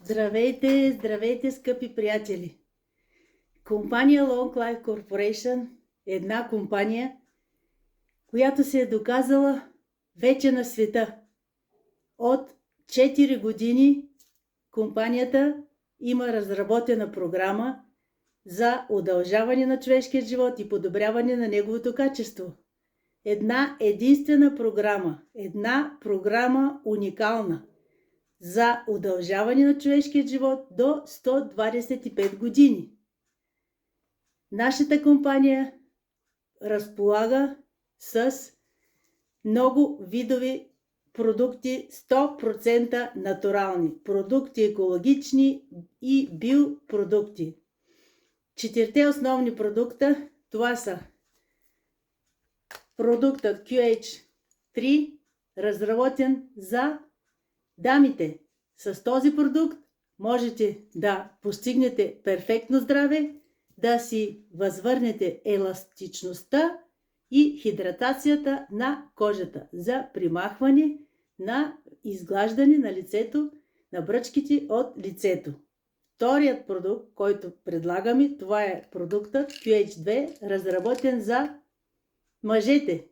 Здравейте, здравейте, скъпи приятели! Компания Long Life Corporation е една компания, която се е доказала вече на света. От 4 години компанията има разработена програма за удължаване на човешкия живот и подобряване на неговото качество. Една единствена програма, една програма уникална за удължаване на човешкия живот до 125 години. Нашата компания разполага с много видови продукти, 100% натурални, продукти екологични и биопродукти. 4 основни продукта, това са продуктът QH3, разработен за дамите. С този продукт можете да постигнете перфектно здраве, да си възвърнете еластичността и хидратацията на кожата за примахване на изглаждане на лицето, на бръчките от лицето. Вторият продукт, който предлагаме, това е продуктът QH2, разработен за мъжете.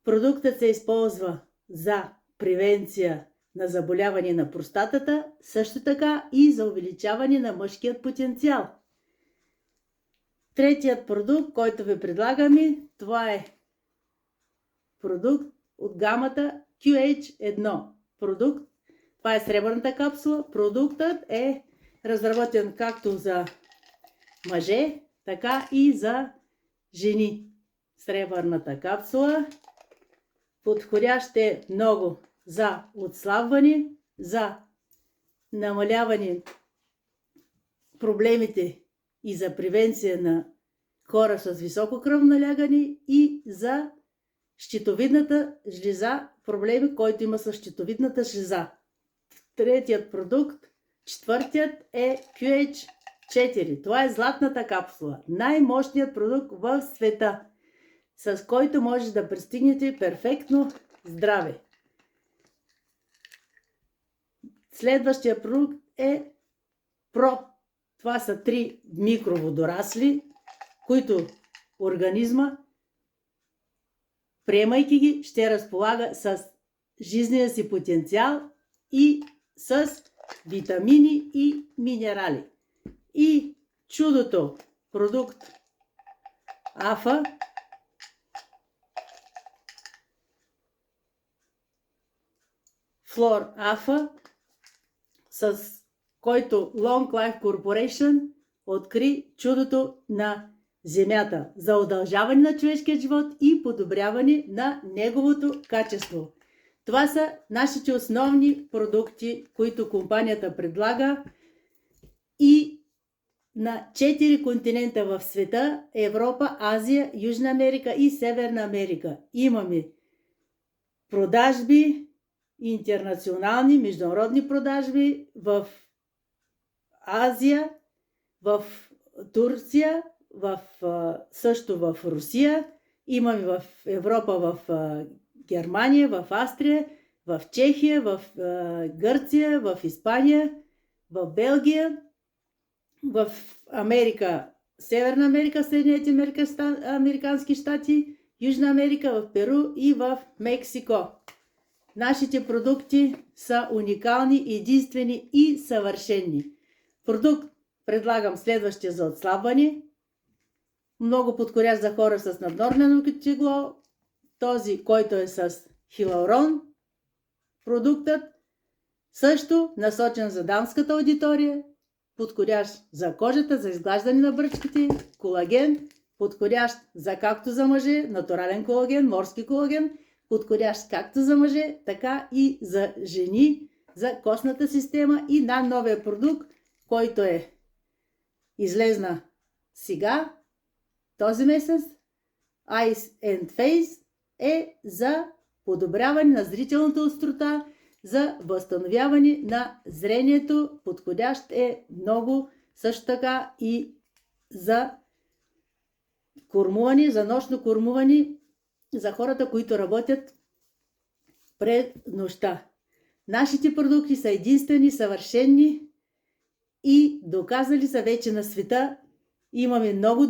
Продуктът се използва за превенция на заболяване на простатата, също така и за увеличаване на мъжкият потенциал. Третият продукт, който ви предлагаме, това е продукт от гамата QH1 продукт. Това е сребърната капсула. Продуктът е разработен както за мъже, така и за жени. Сребърната капсула подходящ е много за отслабване, за намаляване проблемите и за превенция на хора с високо кръвно налягане и за щитовидната жлеза, проблеми, който има с щитовидната жлеза. Третият продукт, четвъртият е QH4. Това е златната капсула, най-мощният продукт в света, с който може да пристигнете перфектно здраве. Следващия продукт е PRO. Това са 3 микроводорасли, които организма, приемайки ги, ще разполага с жизнения си потенциал и с витамини и минерали. И чудото продукт АФА, Флор АФА, с който Long Life Corporation откри чудото на Земята за удължаване на човешкия живот и подобряване на неговото качество. Това са нашите основни продукти, които компанията предлага и на 4 континента в света: Европа, Азия, Южна Америка и Северна Америка. Имаме продажби, интернационални, международни продажби в Азия, в Турция, също в Русия, имаме в Европа, в Германия, в Австрия, в Чехия, в Гърция, в Испания, в Белгия, в Америка, Северна Америка, Съединените американски щати, Южна Америка, в Перу и в Мексико. Нашите продукти са уникални, единствени и съвършени. Продукт предлагам следващия за отслабване. Много подходящ за хора с наднормено тегло. Този, който е с хиларон. Продуктът също насочен за дамската аудитория. Подходящ за кожата, за изглаждане на бръчките. Колаген. Подходящ за както за мъже, натурален колаген, морски колаген. Подходящ както за мъже, така и за жени, за костната система. И най-новия продукт, който е излезна сега, този месец, Eyes and Face, е за подобряване на зрителната острота, за възстановяване на зрението. Подходящ е много също така и за кормуване, за нощно кормуване, за хората, които работят пред нощта. Нашите продукти са единствени, съвършени и доказали са вече на света. Имаме много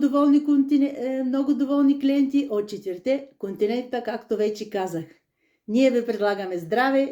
доволни клиенти от 4 континента, както вече казах. Ние ви предлагаме здраве,